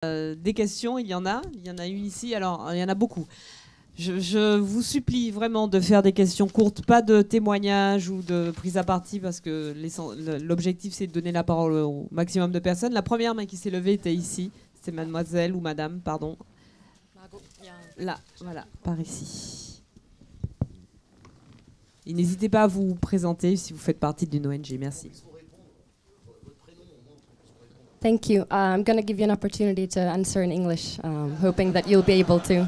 Des questions, il y en a une ici, alors il y en a beaucoup. Je vous supplie vraiment de faire des questions courtes, pas de témoignages ou de prise à partie, parce que l'objectif c'est de donner la parole au maximum de personnes. La première main qui s'est levée était ici, c'est mademoiselle ou madame, pardon. Là, voilà, par ici. Et n'hésitez pas à vous présenter si vous faites partie d'une ONG, merci. Thank you. I'm going to give you an opportunity to answer in English, hoping that you'll be able to.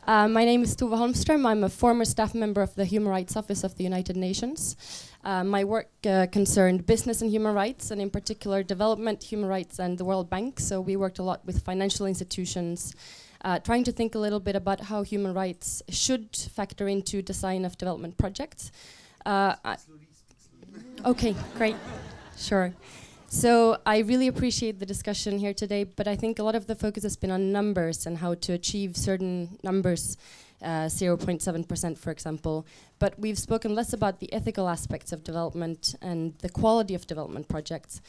My name is Tove Holmström. I'm a former staff member of the Human Rights Office of the United Nations. My work concerned business and human rights, and in particular development, human rights, and the World Bank. So we worked a lot with financial institutions, trying to think a little bit about how human rights should factor into design of development projects. Okay, great. Sure. So I really appreciate the discussion here today, but I think a lot of the focus has been on numbers and how to achieve certain numbers, 0.7% for example. But we've spoken less about the ethical aspects of development and the quality of development projects.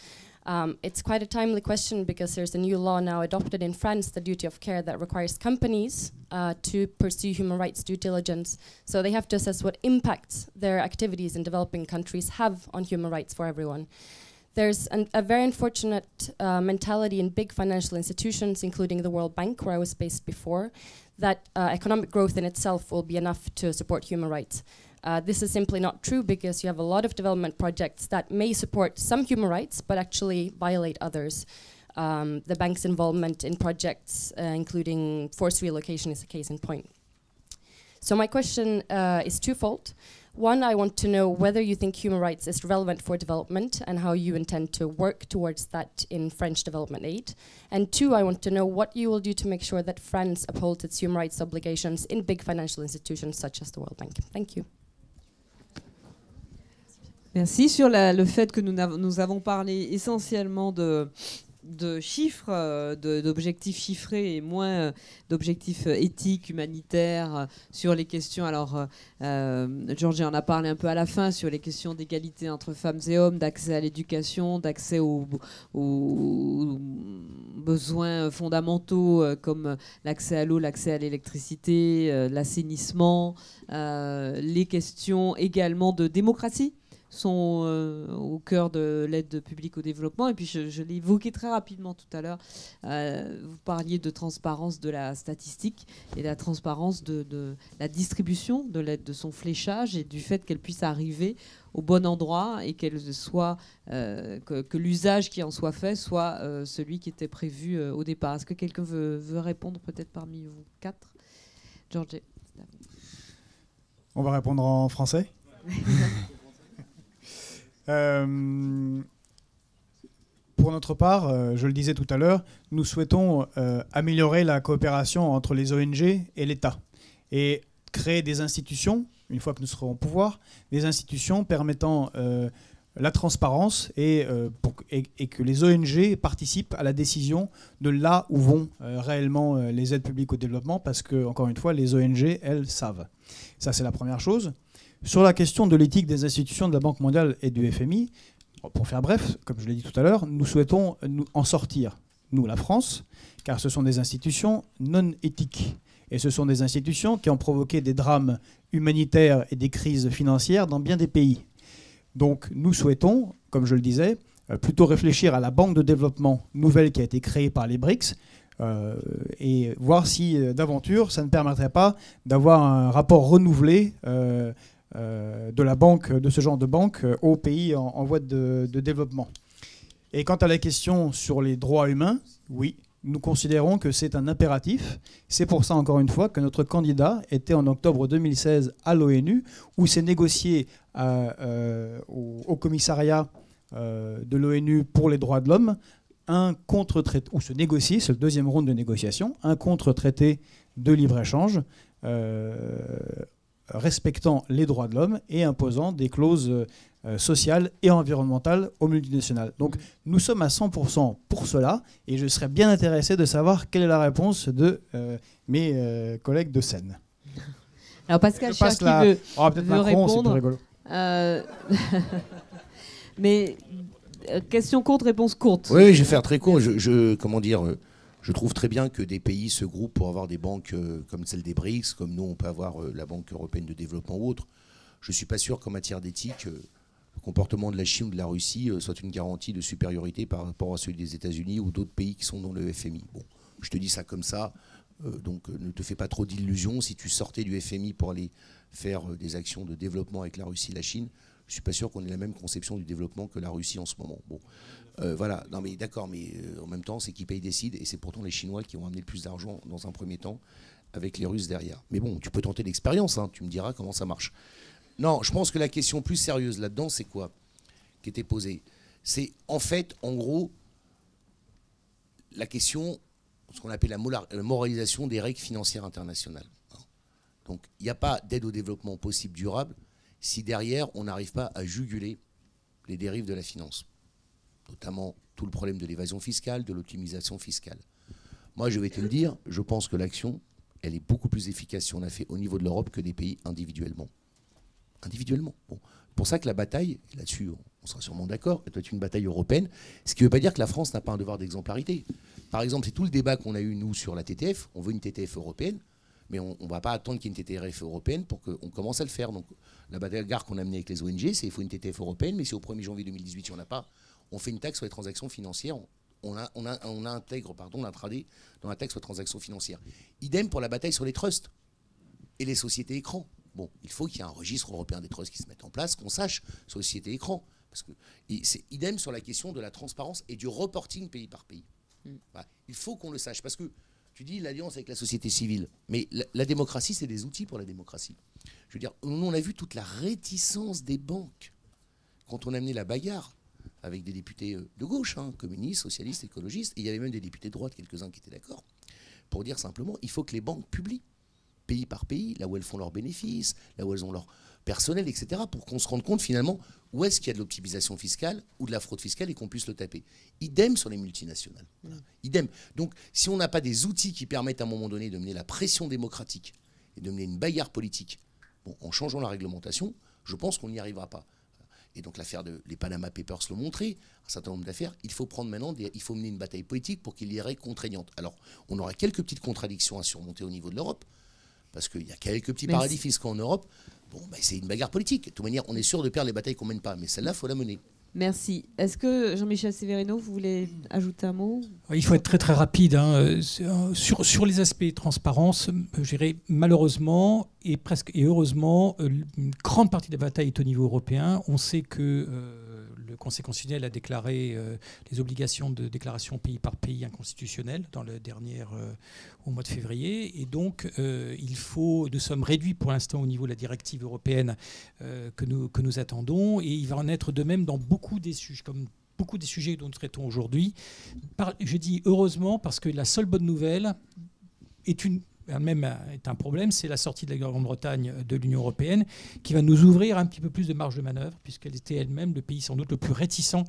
It's quite a timely question because there's a new law now adopted in France, the duty of care, that requires companies to pursue human rights due diligence. So they have to assess what impacts their activities in developing countries have on human rights for everyone. There's a very unfortunate mentality in big financial institutions, including the World Bank, where I was based before, that economic growth in itself will be enough to support human rights. This is simply not true because you have a lot of development projects that may support some human rights but actually violate others. The bank's involvement in projects, including forced relocation, is a case in point. So my question is twofold. One, I want to know whether you think human rights is relevant for development and how you intend to work towards that in French development aid. And two, I want to know what you will do to make sure that France upholds its human rights obligations in big financial institutions such as the World Bank. Thank you. Merci. Sur le fait que nous avons parlé essentiellement de chiffres, d'objectifs chiffrés et moins d'objectifs éthiques, humanitaires, sur les questions. Alors, Georgie en a parlé un peu à la fin, sur les questions d'égalité entre femmes et hommes, d'accès à l'éducation, d'accès aux besoins fondamentaux comme l'accès à l'eau, l'accès à l'électricité, l'assainissement, les questions également de démocratie sont au cœur de l'aide publique au développement. Et puis je l'ai évoqué très rapidement tout à l'heure, vous parliez de transparence de la statistique et de la transparence de la distribution de l'aide, de son fléchage et du fait qu'elle puisse arriver au bon endroit et qu'elle soit, que l'usage qui en soit fait soit celui qui était prévu au départ. Est-ce que quelqu'un veut répondre peut-être parmi vous quatre? Georgie. On va répondre en français. Pour notre part, je le disais tout à l'heure, nous souhaitons améliorer la coopération entre les ONG et l'État et créer des institutions, une fois que nous serons au pouvoir, des institutions permettant la transparence et que les ONG participent à la décision de là où vont réellement les aides publiques au développement, parce que, encore une fois, les ONG, elles savent. Ça, c'est la première chose. Sur la question de l'éthique des institutions de la Banque mondiale et du FMI, pour faire bref, comme je l'ai dit tout à l'heure, nous souhaitons en sortir, nous, la France, car ce sont des institutions non éthiques. Et ce sont des institutions qui ont provoqué des drames humanitaires et des crises financières dans bien des pays. Donc nous souhaitons, comme je le disais, plutôt réfléchir à la banque de développement nouvelle qui a été créée par les BRICS, et voir si, d'aventure, ça ne permettrait pas d'avoir un rapport renouvelé de la banque, de ce genre de banque aux pays en voie de développement. Et quant à la question sur les droits humains, oui, nous considérons que c'est un impératif. C'est pour ça, encore une fois, que notre candidat était en octobre 2016 à l'ONU, où s'est négocié au commissariat de l'ONU pour les droits de l'homme un contre-traité, où se négocie, c'est le deuxième round de négociation, un contre-traité de libre-échange respectant les droits de l'homme et imposant des clauses sociales et environnementales aux multinationales. Donc nous sommes à 100% pour cela, et je serais bien intéressé de savoir quelle est la réponse de mes collègues de scène. Alors Pascal Cher qui veut Macron, répondre. c'est plus rigolo. Mais Question courte, réponse courte. Oui, je vais faire très court. Je trouve très bien que des pays se groupent pour avoir des banques comme celle des BRICS, comme nous, on peut avoir la Banque européenne de développement ou autre. Je ne suis pas sûr qu'en matière d'éthique, le comportement de la Chine ou de la Russie soit une garantie de supériorité par rapport à celui des États-Unis ou d'autres pays qui sont dans le FMI. Bon, je te dis ça comme ça, donc ne te fais pas trop d'illusions. Si tu sortais du FMI pour aller faire des actions de développement avec la Russie et la Chine, je ne suis pas sûr qu'on ait la même conception du développement que la Russie en ce moment. Bon. Voilà, non mais d'accord, mais en même temps, c'est qui paye décide, et c'est pourtant les Chinois qui ont amené le plus d'argent dans un premier temps, avec les Russes derrière. Mais bon, tu peux tenter l'expérience, hein, tu me diras comment ça marche. Non, je pense que la question plus sérieuse là-dedans, c'est quoi qui était posée? C'est en fait, en gros, la question, ce qu'on appelle la moralisation des règles financières internationales. Donc, il n'y a pas d'aide au développement possible durable si derrière, on n'arrive pas à juguler les dérives de la finance, notamment tout le problème de l'évasion fiscale, de l'optimisation fiscale. Moi, je vais te le dire, je pense que l'action, elle est beaucoup plus efficace si on l'a fait au niveau de l'Europe que des pays individuellement. Individuellement. Bon. C'est pour ça que la bataille, et là-dessus, on sera sûrement d'accord, elle doit être une bataille européenne, ce qui ne veut pas dire que la France n'a pas un devoir d'exemplarité. Par exemple, c'est tout le débat qu'on a eu, nous, sur la TTF. On veut une TTF européenne, mais on ne va pas attendre qu'il y ait une TTF européenne pour qu'on commence à le faire. Donc, la bagarre qu'on a menée avec les ONG, c'est qu'il faut une TTF européenne, mais si au 1er janvier 2018, il n'y en a pas, on fait une taxe sur les transactions financières. On intègre l'intraday dans la taxe sur les transactions financières. Idem pour la bataille sur les trusts et les sociétés écrans. Bon, il faut qu'il y ait un registre européen des trusts qui se mette en place, qu'on sache sur les sociétés écrans. Parce que c'est idem sur la question de la transparence et du reporting pays par pays. Voilà. Il faut qu'on le sache. Parce que tu dis l'alliance avec la société civile, mais la démocratie, c'est des outils pour la démocratie. Je veux dire, nous, on a vu toute la réticence des banques quand on a mené la bagarre avec des députés de gauche, hein, communistes, socialistes, écologistes, et il y avait même des députés de droite, quelques-uns qui étaient d'accord, pour dire simplement, il faut que les banques publient, pays par pays, là où elles font leurs bénéfices, là où elles ont leur personnel, etc., pour qu'on se rende compte finalement où est-ce qu'il y a de l'optimisation fiscale ou de la fraude fiscale et qu'on puisse le taper. Idem sur les multinationales. Voilà. Idem. Donc, si on n'a pas des outils qui permettent à un moment donné de mener la pression démocratique et de mener une bagarre politique, bon, en changeant la réglementation, je pense qu'on n'y arrivera pas. Et donc l'affaire les Panama Papers l'ont montré, un certain nombre d'affaires, il faut prendre maintenant, il faut mener une bataille politique pour qu'il y ait des règles contraignantes. Alors, on aura quelques petites contradictions à surmonter au niveau de l'Europe, parce qu'il y a quelques petits paradis fiscaux en Europe. Bon, ben, c'est une bagarre politique. De toute manière, on est sûr de perdre les batailles qu'on ne mène pas, mais celle-là, il faut la mener. Merci. Est-ce que Jean-Michel Severino, vous voulez ajouter un mot? Il faut être très très rapide. Hein. Sur les aspects transparence, je dirais malheureusement et heureusement, une grande partie des batailles est au niveau européen. On sait que le Conseil constitutionnel a déclaré les obligations de déclaration pays par pays inconstitutionnelles dans le dernier au mois de février. Et donc, nous sommes réduits pour l'instant au niveau de la directive européenne que nous attendons. Et il va en être de même dans beaucoup des sujets, comme beaucoup des sujets dont nous traitons aujourd'hui. Je dis heureusement parce que la seule bonne nouvelle est un problème, c'est la sortie de la Grande-Bretagne de l'Union européenne qui va nous ouvrir un petit peu plus de marge de manœuvre puisqu'elle était elle-même le pays sans doute le plus réticent,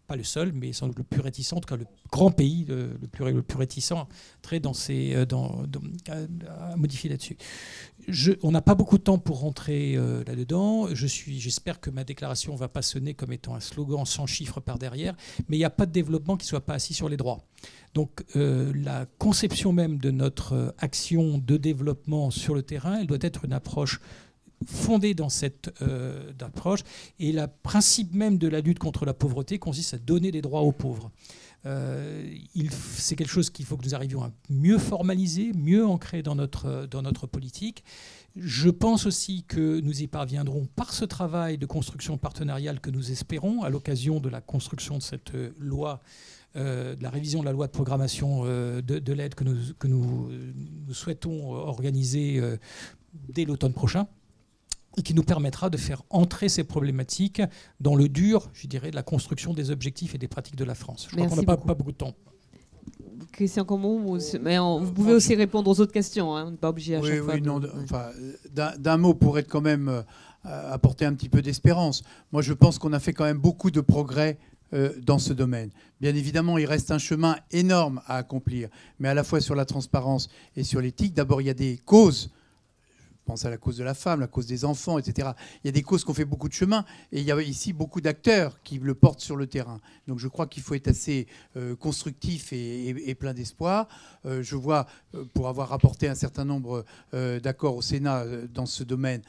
pas le seul, mais sans doute le plus réticent, en tout cas le grand pays le plus réticent à modifier là-dessus. On n'a pas beaucoup de temps pour rentrer là-dedans. J'espère que ma déclaration ne va pas sonner comme étant un slogan sans chiffres par derrière, mais il n'y a pas de développement qui ne soit pas assis sur les droits. Donc la conception même de notre action de développement sur le terrain, elle doit être une approche fondée dans cette approche. Et le principe même de la lutte contre la pauvreté consiste à donner des droits aux pauvres. C'est quelque chose qu'il faut que nous arrivions à mieux formaliser, mieux ancrer dans notre politique. Je pense aussi que nous y parviendrons par ce travail de construction partenariale que nous espérons à l'occasion de la construction de cette loi, de la révision de la loi de programmation de l'aide que nous souhaitons organiser dès l'automne prochain, et qui nous permettra de faire entrer ces problématiques dans le dur, je dirais, de la construction des objectifs et des pratiques de la France. Je crois qu'on n'a pas beaucoup de temps. Christian Cambon, mais vous pouvez aussi répondre aux autres questions, hein, on n'est pas obligé à chaque fois. D'un mot pour être quand même apporter un petit peu d'espérance. Moi, je pense qu'on a fait quand même beaucoup de progrès dans ce domaine. Bien évidemment, il reste un chemin énorme à accomplir, mais à la fois sur la transparence et sur l'éthique. D'abord, il y a des causes pense à la cause de la femme, la cause des enfants, etc. Il y a des causes qui ont fait beaucoup de chemin et il y a ici beaucoup d'acteurs qui le portent sur le terrain. Donc je crois qu'il faut être assez constructif et plein d'espoir. Je vois, pour avoir rapporté un certain nombre d'accords au Sénat dans ce domaine,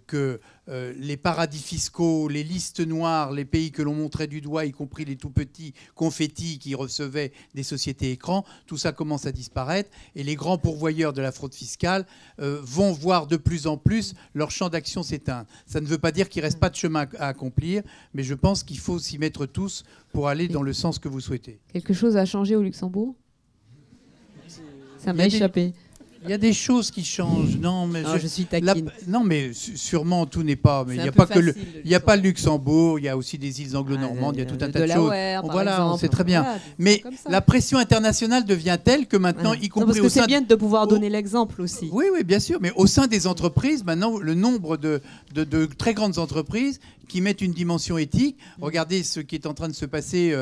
que les paradis fiscaux, les listes noires, les pays que l'on montrait du doigt, y compris les tout petits confettis qui recevaient des sociétés écrans, tout ça commence à disparaître et les grands pourvoyeurs de la fraude fiscale vont voir de plus en plus leur champ d'action s'éteindre. Ça ne veut pas dire qu'il ne reste pas de chemin à accomplir, mais je pense qu'il faut s'y mettre tous pour aller dans le sens que vous souhaitez. Quelque chose a changé au Luxembourg? Ça m'a échappé. Il y a des choses qui changent. Non, mais je suis taquine. Non, mais sûrement tout n'est pas. Mais il n'y a pas que il n'y a pas le Luxembourg. Il y a aussi des îles anglo-normandes. Il y a tout un tas de choses. Voilà, on sait très bien. Voilà, mais la pression internationale devient telle que maintenant, y compris parce que c'est bien de pouvoir donner l'exemple aussi. Oui, oui, bien sûr. Mais au sein des entreprises, maintenant, le nombre de très grandes entreprises qui mettent une dimension éthique. Regardez ce qui est en train de se passer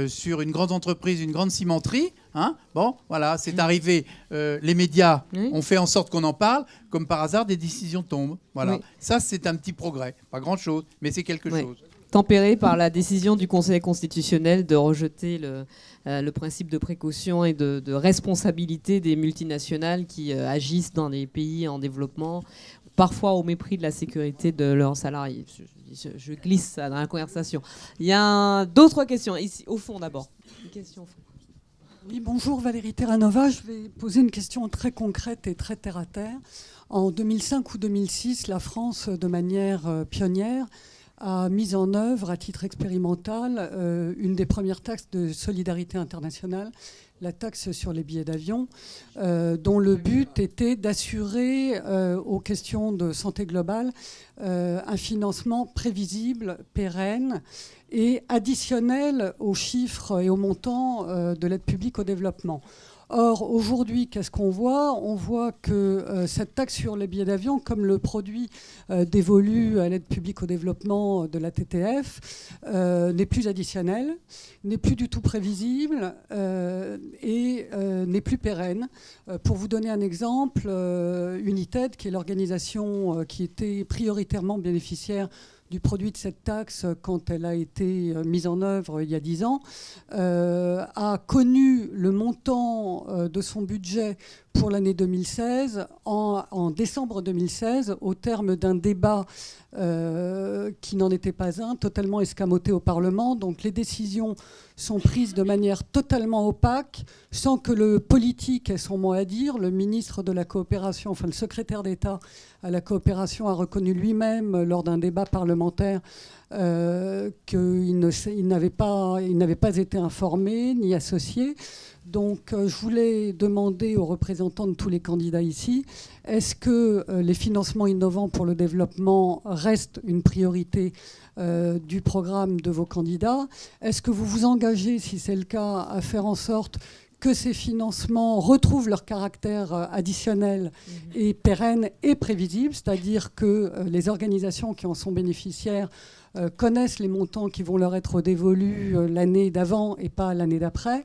sur une grande entreprise, une grande cimenterie. Hein, bon, voilà, c'est arrivé. Les médias ont fait en sorte qu'on en parle. Comme par hasard, des décisions tombent. Voilà. Oui. Ça, c'est un petit progrès. Pas grand-chose, mais c'est quelque chose. Tempéré par la décision du Conseil constitutionnel de rejeter le principe de précaution et de responsabilité des multinationales qui agissent dans les pays en développement, parfois au mépris de la sécurité de leurs salariés. Je glisse ça dans la conversation. Il y a d'autres questions, ici, au fond d'abord. Une question au fond. Oui, bonjour Valérie Terranova. Je vais poser une question très concrète et très terre-à-terre. En 2005 ou 2006, la France, de manière pionnière, a mis en œuvre, à titre expérimental, une des premières taxes de solidarité internationale, la taxe sur les billets d'avion, dont le but était d'assurer aux questions de santé globale un financement prévisible, pérenne et additionnel aux chiffres et aux montants de l'aide publique au développement. Or, aujourd'hui, qu'est-ce qu'on voit? On voit que cette taxe sur les billets d'avion, comme le produit dévolu à l'aide publique au développement de la TTF, n'est plus additionnel, n'est plus du tout prévisible et n'est plus pérenne. Pour vous donner un exemple, United, qui est l'organisation qui était prioritairement bénéficiaire du produit de cette taxe quand elle a été mise en œuvre il y a 10 ans, a connu le montant de son budget pour l'année 2016 en décembre 2016 au terme d'un débat qui n'en était pas un, totalement escamoté au Parlement. Donc les décisions sont prises de manière totalement opaque, sans que le politique ait son mot à dire. Le ministre de la coopération, enfin le secrétaire d'État à la coopération a reconnu lui-même lors d'un débat parlementaire qu'il n'avait pas été informé ni associé. Donc je voulais demander aux représentants de tous les candidats ici, est-ce que les financements innovants pour le développement restent une priorité du programme de vos candidats? Est-ce que vous vous engagez, si c'est le cas, à faire en sorte que ces financements retrouvent leur caractère additionnel et pérenne et prévisible, c'est-à-dire que les organisations qui en sont bénéficiaires connaissent les montants qui vont leur être dévolus l'année d'avant et pas l'année d'après.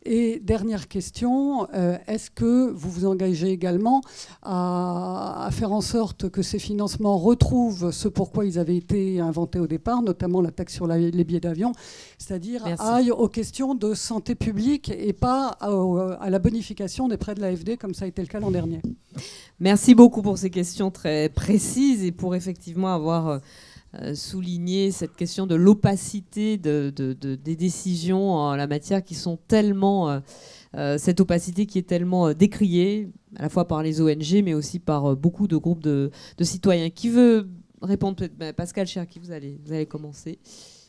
Et dernière question, est-ce que vous vous engagez également à faire en sorte que ces financements retrouvent ce pourquoi ils avaient été inventés au départ, notamment la taxe sur les billets d'avion, c'est-à-dire aillent aux questions de santé publique et pas à la bonification des prêts de l'AFD, comme ça a été le cas l'an dernier? Merci beaucoup pour ces questions très précises et pour effectivement avoir souligner cette question de l'opacité des décisions en la matière qui sont tellement... cette opacité qui est tellement décriée, à la fois par les ONG, mais aussi par beaucoup de groupes de citoyens. Qui veut répondre? Pascal Cherki, vous allez commencer.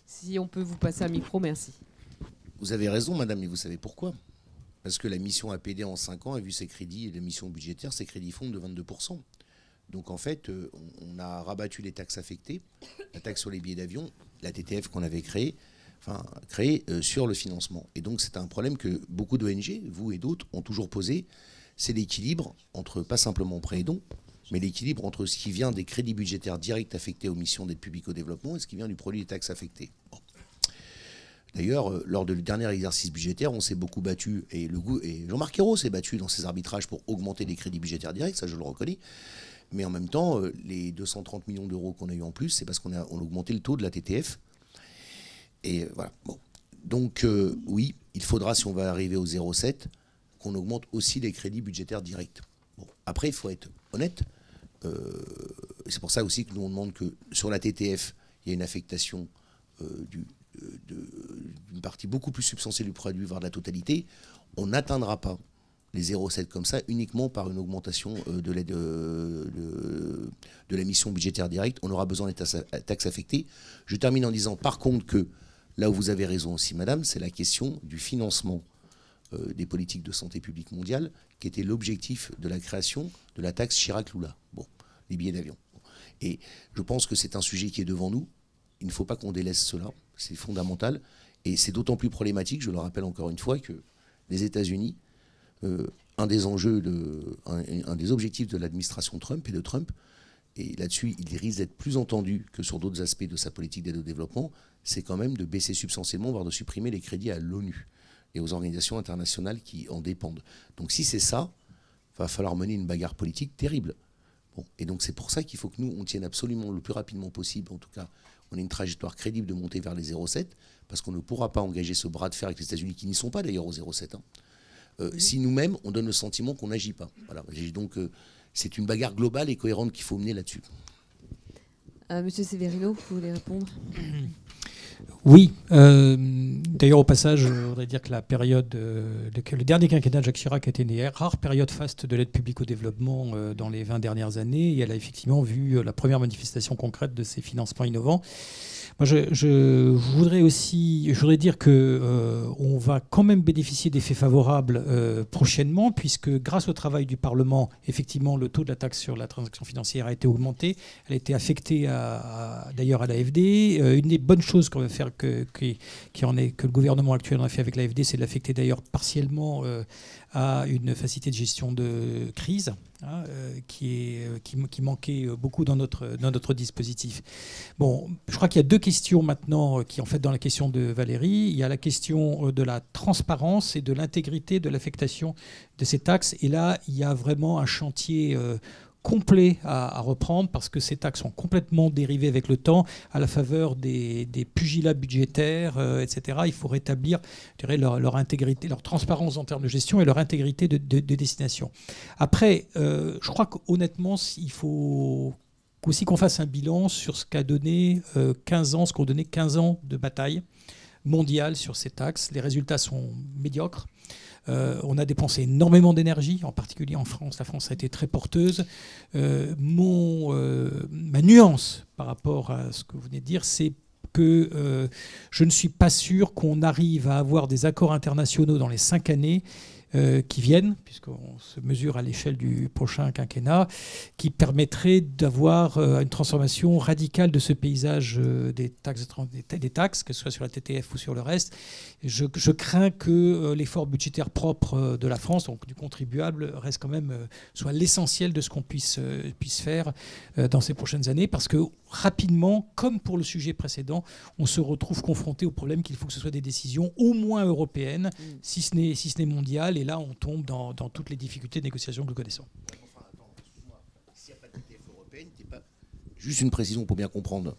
Si on peut vous passer un micro, merci. Vous avez raison, madame, mais vous savez pourquoi? Parce que la mission APD en 5 ans a vu ses crédits, et la mission budgétaire, ses crédits fondent de 22%. Donc en fait, on a rabattu les taxes affectées, la taxe sur les billets d'avion, la TTF qu'on avait créée sur le financement. Et donc c'est un problème que beaucoup d'ONG, vous et d'autres, ont toujours posé. C'est l'équilibre entre, pas simplement prêts et dons, mais l'équilibre entre ce qui vient des crédits budgétaires directs affectés aux missions d'aide publique au développement et ce qui vient du produit des taxes affectées. Bon. D'ailleurs, lors du dernier exercice budgétaire, on s'est beaucoup battu, et Jean-Marc Ayrault s'est battu dans ses arbitrages pour augmenter les crédits budgétaires directs, ça je le reconnais. Mais en même temps, les 230 millions d'euros qu'on a eu en plus, c'est parce qu'on a augmenté le taux de la TTF. Et voilà. Bon. Donc oui, il faudra, si on va arriver au 0,7, qu'on augmente aussi les crédits budgétaires directs. Bon. Après, il faut être honnête. C'est pour ça aussi que nous, on demande que sur la TTF, il y ait une affectation d'une partie beaucoup plus substantielle du produit, voire de la totalité. On n'atteindra pas les 0,7 comme ça uniquement par une augmentation de la mission budgétaire directe. On aura besoin des taxes affectées. Je termine en disant par contre que là où vous avez raison aussi, madame, c'est la question du financement des politiques de santé publique mondiale, qui était l'objectif de la création de la taxe Chirac-Lula. Bon, les billets d'avion. Et je pense que c'est un sujet qui est devant nous. Il ne faut pas qu'on délaisse cela. C'est fondamental. Et c'est d'autant plus problématique, je le rappelle encore une fois, que les États-Unis, un des objectifs de l'administration Trump et de Trump, et là-dessus, il risque d'être plus entendu que sur d'autres aspects de sa politique d'aide au développement, c'est quand même de baisser substantiellement, voire de supprimer les crédits à l'ONU et aux organisations internationales qui en dépendent. Donc si c'est ça, il va falloir mener une bagarre politique terrible. Bon, et donc c'est pour ça qu'il faut que nous, on tienne absolument le plus rapidement possible, en tout cas, on ait une trajectoire crédible de monter vers les 0,7, parce qu'on ne pourra pas engager ce bras de fer avec les États-Unis, qui n'y sont pas d'ailleurs aux 0,7, si nous-mêmes, on donne le sentiment qu'on n'agit pas. Voilà. Donc c'est une bagarre globale et cohérente qu'il faut mener là-dessus. Monsieur Severino, vous voulez répondre ? Oui. D'ailleurs, au passage, je voudrais dire que la période, le dernier quinquennat de Jacques Chirac a été une rare période faste de l'aide publique au développement dans les 20 dernières années. Et elle a effectivement vu la première manifestation concrète de ces financements innovants. Moi, je voudrais dire que on va quand même bénéficier d'effets favorables prochainement, puisque grâce au travail du Parlement, effectivement, le taux de la taxe sur la transaction financière a été augmenté. Elle a été affectée d'ailleurs à l'AFD. Une des bonnes choses qu'on va faire, que le gouvernement actuel en a fait avec l'AFD, c'est de l'affecter d'ailleurs partiellement à une facilité de gestion de crise, qui manquait beaucoup dans notre dispositif. Bon, je crois qu'il y a deux questions maintenant qui en fait dans la question de Valérie. Il y a la question de la transparence et de l'intégrité de l'affectation de ces taxes. Et là, il y a vraiment un chantier complet à reprendre, parce que ces taxes ont complètement dérivé avec le temps à la faveur des pugilats budgétaires, etc. Il faut rétablir, je dirais, leur intégrité, leur transparence en termes de gestion et leur intégrité de destination. Après, je crois qu'honnêtement, il faut aussi qu'on fasse un bilan sur ce qu'ont donné 15 ans de bataille mondiale sur ces taxes. Les résultats sont médiocres. On a dépensé énormément d'énergie, en particulier en France. La France a été très porteuse. Ma nuance par rapport à ce que vous venez de dire, c'est que je ne suis pas sûr qu'on arrive à avoir des accords internationaux dans les 5 années qui viennent, puisqu'on se mesure à l'échelle du prochain quinquennat, qui permettrait d'avoir une transformation radicale de ce paysage des taxes, que ce soit sur la TTF ou sur le reste. Je crains que l'effort budgétaire propre de la France, donc du contribuable, reste quand même soit l'essentiel de ce qu'on puisse faire dans ces prochaines années, parce que rapidement, comme pour le sujet précédent, on se retrouve confronté au problème qu'il faut que ce soit des décisions au moins européennes, si ce n'est mondiales. Et là, on tombe dans toutes les difficultés de négociation que nous connaissons. Enfin, attends, excuse-moi. S'il n'y a pas de TTF européenne, t'es pas... Juste une précision pour bien comprendre.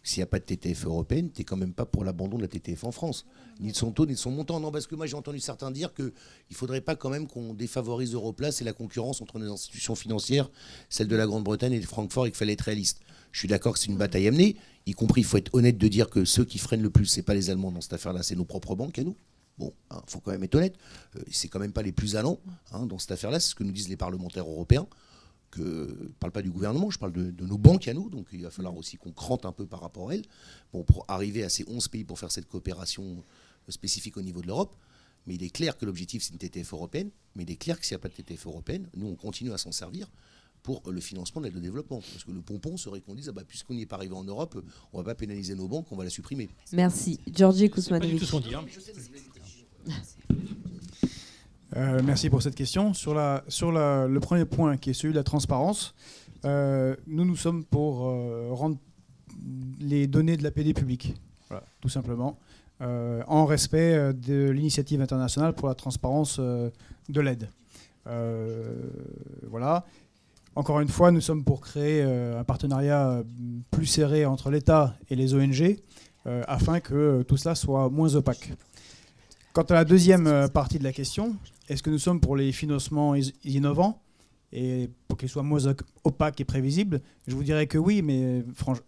S'il n'y a pas de TTF européenne, tu n'es quand même pas pour l'abandon de la TTF en France. Ni de son taux, ni de son montant. Non, parce que moi, j'ai entendu certains dire qu'il ne faudrait pas quand même qu'on défavorise Europlace et la concurrence entre nos institutions financières, celle de la Grande-Bretagne et de Francfort, et qu'il fallait être réaliste. Je suis d'accord que c'est une bataille à mener, y compris, il faut être honnête de dire que ceux qui freinent le plus, ce n'est pas les Allemands dans cette affaire-là, c'est nos propres banques à nous. Bon, faut quand même être honnête. C'est quand même pas les plus allants dans cette affaire-là. C'est ce que nous disent les parlementaires européens. Je ne parle pas du gouvernement, je parle de nos banques à nous. Donc il va falloir aussi qu'on crante un peu par rapport à elles. Bon, pour arriver à ces 11 pays pour faire cette coopération spécifique au niveau de l'Europe. Mais il est clair que l'objectif, c'est une TTF européenne. Mais il est clair que s'il n'y a pas de TTF européenne, nous, on continue à s'en servir pour le financement de l'aide au développement. Parce que le pompon serait qu'on dise, puisqu'on n'y est pas arrivé en Europe, on ne va pas pénaliser nos banques, on va la supprimer. Merci. Georgi Kuzmanovic. Merci pour cette question. Sur le premier point, qui est celui de la transparence, nous sommes pour rendre les données de l'APD publiques, voilà, tout simplement, en respect de l'initiative internationale pour la transparence de l'aide. Voilà. Encore une fois, nous sommes pour créer un partenariat plus serré entre l'État et les ONG afin que tout cela soit moins opaque. Quant à la deuxième partie de la question, est-ce que nous sommes pour les financements innovants et pour qu'ils soient moins opaques et prévisibles? Je vous dirais que oui, mais franchement,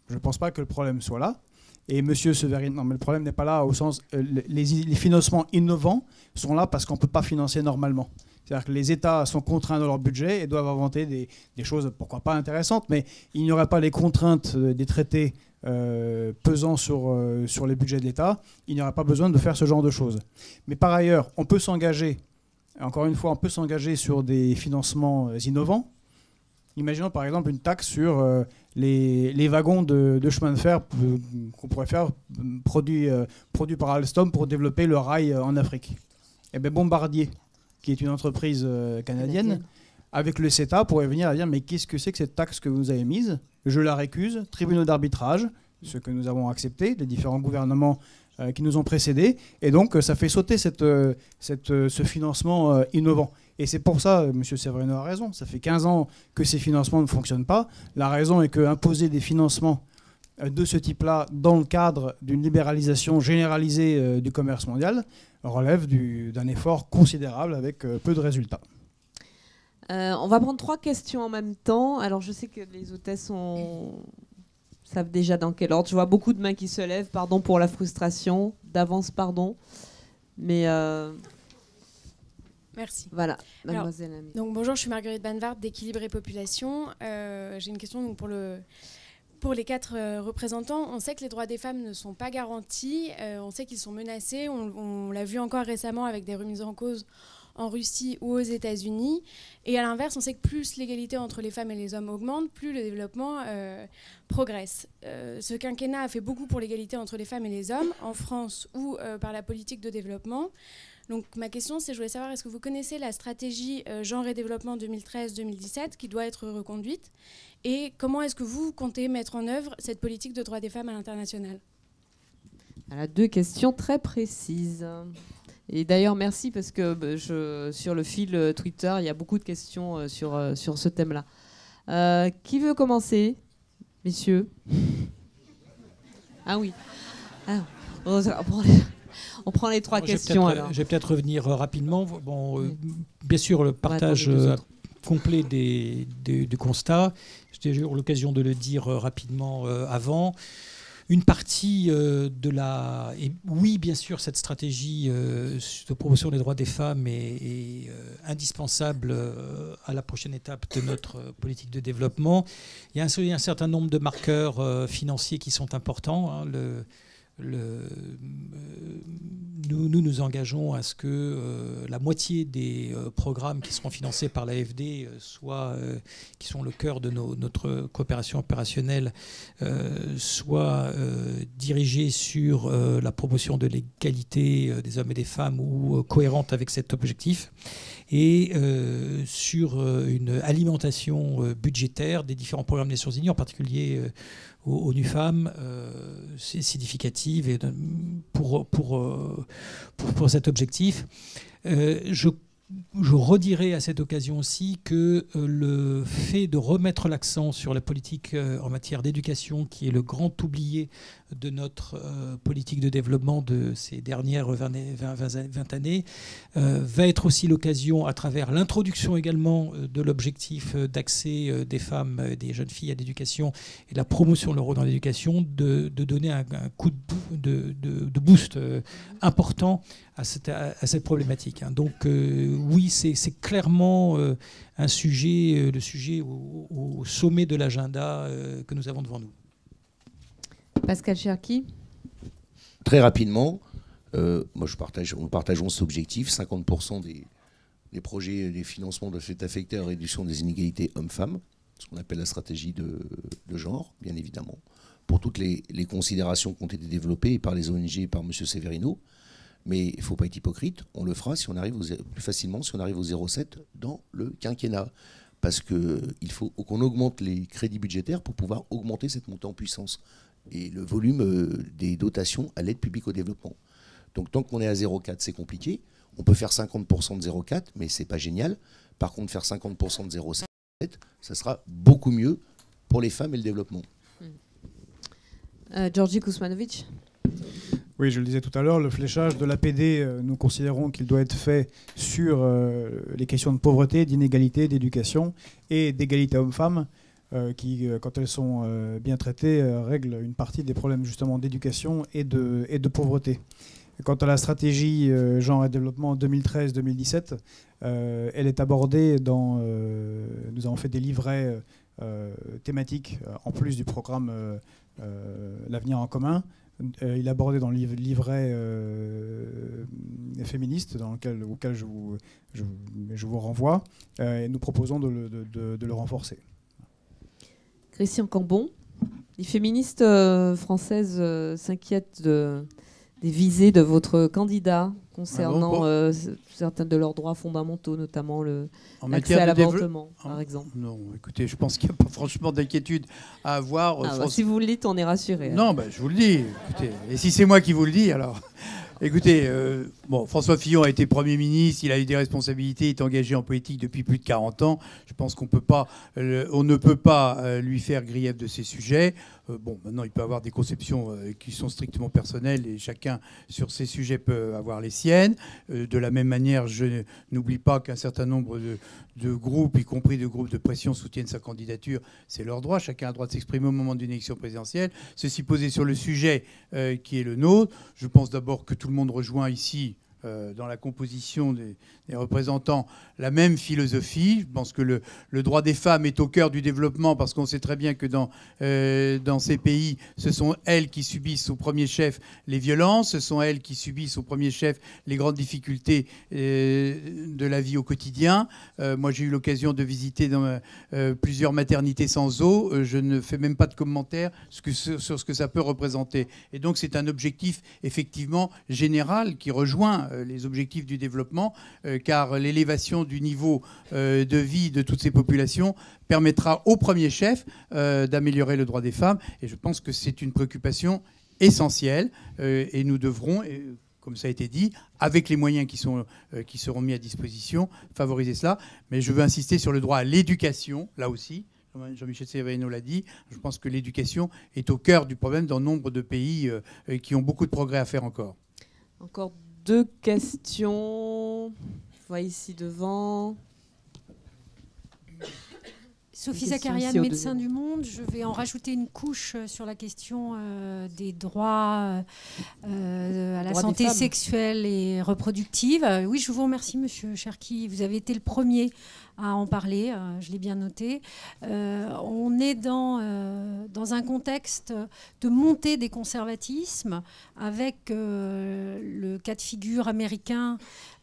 je ne pense pas que le problème soit là. Et Monsieur Severino, non, mais le problème n'est pas là au sens... les financements innovants sont là parce qu'on ne peut pas financer normalement. C'est-à-dire que les États sont contraints dans leur budget et doivent inventer des choses, pourquoi pas intéressantes, mais il n'y aurait pas les contraintes des traités pesant sur les budgets de l'État, il n'y aurait pas besoin de faire ce genre de choses. Mais par ailleurs, on peut s'engager, encore une fois, on peut s'engager sur des financements innovants. Imaginons par exemple une taxe sur les wagons de chemin de fer qu'on pourrait faire produits par Alstom pour développer le rail en Afrique. Et bien Bombardier, qui est une entreprise canadienne, avec le CETA, pourrait venir dire mais qu'est-ce que c'est que cette taxe que vous avez mise? Je la récuse, tribunaux d'arbitrage, ce que nous avons accepté, les différents gouvernements qui nous ont précédés, et donc ça fait sauter ce financement innovant. Et c'est pour ça, M. Severino a raison, ça fait 15 ans que ces financements ne fonctionnent pas. La raison est qu'imposer des financements de ce type-là dans le cadre d'une libéralisation généralisée du commerce mondial relève d'un effort considérable avec peu de résultats. On va prendre 3 questions en même temps. Alors je sais que les hôtesses savent déjà dans quel ordre. Je vois beaucoup de mains qui se lèvent. Pardon pour la frustration. D'avance, pardon. Mais... Merci. Voilà, mademoiselle Ami. Donc bonjour, je suis Marguerite Banvard d'Équilibre et Population. J'ai une question donc, pour les 4 représentants. On sait que les droits des femmes ne sont pas garantis. On sait qu'ils sont menacés. On l'a vu encore récemment avec des remises en cause en Russie ou aux États-Unis. Et à l'inverse, on sait que plus l'égalité entre les femmes et les hommes augmente, plus le développement progresse. Ce quinquennat a fait beaucoup pour l'égalité entre les femmes et les hommes, en France ou par la politique de développement. Donc ma question, c'est, je voulais savoir, est-ce que vous connaissez la stratégie genre et développement 2013-2017 qui doit être reconduite? Et comment est-ce que vous comptez mettre en œuvre cette politique de droits des femmes à l'international? Voilà, 2 questions très précises. Et d'ailleurs, merci parce que sur le fil Twitter, il y a beaucoup de questions sur ce thème-là. Qui veut commencer, messieurs? Ah oui. Ah, on prend les 3 questions. Alors. Je vais peut-être revenir rapidement. Bon, bien sûr, le partage complet du constat. J'ai eu l'occasion de le dire rapidement avant. Une partie de la... Et oui, bien sûr, cette stratégie de promotion des droits des femmes est indispensable à la prochaine étape de notre politique de développement. Il y a un certain nombre de marqueurs financiers qui sont importants. Hein. Nous nous engageons à ce que la moitié des programmes qui seront financés par l'AFD, qui sont le cœur de notre coopération opérationnelle, soient dirigés sur la promotion de l'égalité des hommes et des femmes ou cohérente avec cet objectif, et sur une alimentation budgétaire des différents programmes des Nations Unies, en particulier ONU Femmes, significative et pour cet objectif. Je redirai à cette occasion aussi que le fait de remettre l'accent sur la politique en matière d'éducation, qui est le grand oublié de notre politique de développement de ces dernières 20 années, va être aussi l'occasion, à travers l'introduction également de l'objectif d'accès des femmes, des jeunes filles à l'éducation et la promotion de leur rôle dans l'éducation, de donner un coup de boost important à cette problématique. Donc oui, c'est clairement un sujet, le sujet au sommet de l'agenda que nous avons devant nous. Pascal Cherki. Très rapidement, nous partageons cet objectif. 50% des projets, des financements doivent être affectés à la réduction des inégalités hommes-femmes, ce qu'on appelle la stratégie de genre, bien évidemment, pour toutes les considérations qui ont été développées par les ONG et par M. Severino. Mais il ne faut pas être hypocrite, on le fera plus facilement si on arrive au 0,7 dans le quinquennat. Parce qu'il faut qu'on augmente les crédits budgétaires pour pouvoir augmenter cette montée en puissance et le volume des dotations à l'aide publique au développement. Donc tant qu'on est à 0,4, c'est compliqué. On peut faire 50% de 0,4, mais ce n'est pas génial. Par contre, faire 50% de 0,7, ça sera beaucoup mieux pour les femmes et le développement. Georgi Kuzmanovic. Oui, je le disais tout à l'heure, le fléchage de l'APD, nous considérons qu'il doit être fait sur les questions de pauvreté, d'inégalité, d'éducation et d'égalité hommes-femmes, qui, quand elles sont bien traitées, règlent une partie des problèmes justement d'éducation et de pauvreté. Quant à la stratégie genre et développement 2013-2017, elle est abordée dans... nous avons fait des livrets thématiques en plus du programme L'avenir en commun. Il est abordé dans le livret féministe auquel je vous renvoie, et nous proposons de le renforcer. Christian Cambon, les féministes françaises s'inquiètent des visées de votre candidat concernant certains de leurs droits fondamentaux, notamment l'accès à l'avortement, par exemple. Non, écoutez, je pense qu'il n'y a pas franchement d'inquiétude à avoir. Si vous le dites, on est rassuré. Non, je vous le dis. Écoutez, et si c'est moi qui vous le dis, alors... Écoutez, François Fillon a été Premier ministre, il a eu des responsabilités, il est engagé en politique depuis plus de 40 ans. Je pense qu'on ne peut pas lui faire grief de ces sujets. Maintenant, il peut avoir des conceptions qui sont strictement personnelles et chacun sur ces sujets peut avoir les siennes. De la même manière, je n'oublie pas qu'un certain nombre de groupes, y compris de groupes de pression, soutiennent sa candidature. C'est leur droit. Chacun a le droit de s'exprimer au moment d'une élection présidentielle. Ceci posé sur le sujet qui est le nôtre, je pense d'abord que tout le monde rejoint ici, dans la composition des représentants, la même philosophie. Je pense que le droit des femmes est au cœur du développement parce qu'on sait très bien que dans ces pays, ce sont elles qui subissent au premier chef les violences, ce sont elles qui subissent au premier chef les grandes difficultés de la vie au quotidien. Moi, j'ai eu l'occasion de visiter plusieurs maternités sans eau. Je ne fais même pas de commentaires sur ce que ça peut représenter. Et donc, c'est un objectif effectivement général qui rejoint les objectifs du développement, car l'élévation du niveau de vie de toutes ces populations permettra au premier chef d'améliorer le droit des femmes. Et je pense que c'est une préoccupation essentielle et nous devrons, comme ça a été dit, avec les moyens qui seront mis à disposition, favoriser cela. Mais je veux insister sur le droit à l'éducation, là aussi. Jean-Michel Severino l'a dit, je pense que l'éducation est au cœur du problème dans nombre de pays qui ont beaucoup de progrès à faire encore. Encore 2 questions. Je vois ici devant. Sophie Zakarian, médecin du Monde. Je vais en rajouter une couche sur la question des droits à la santé sexuelle et reproductive. Oui, je vous remercie, Monsieur Cherki. Vous avez été le premier à en parler, je l'ai bien noté. On est dans un contexte de montée des conservatismes avec le cas de figure américain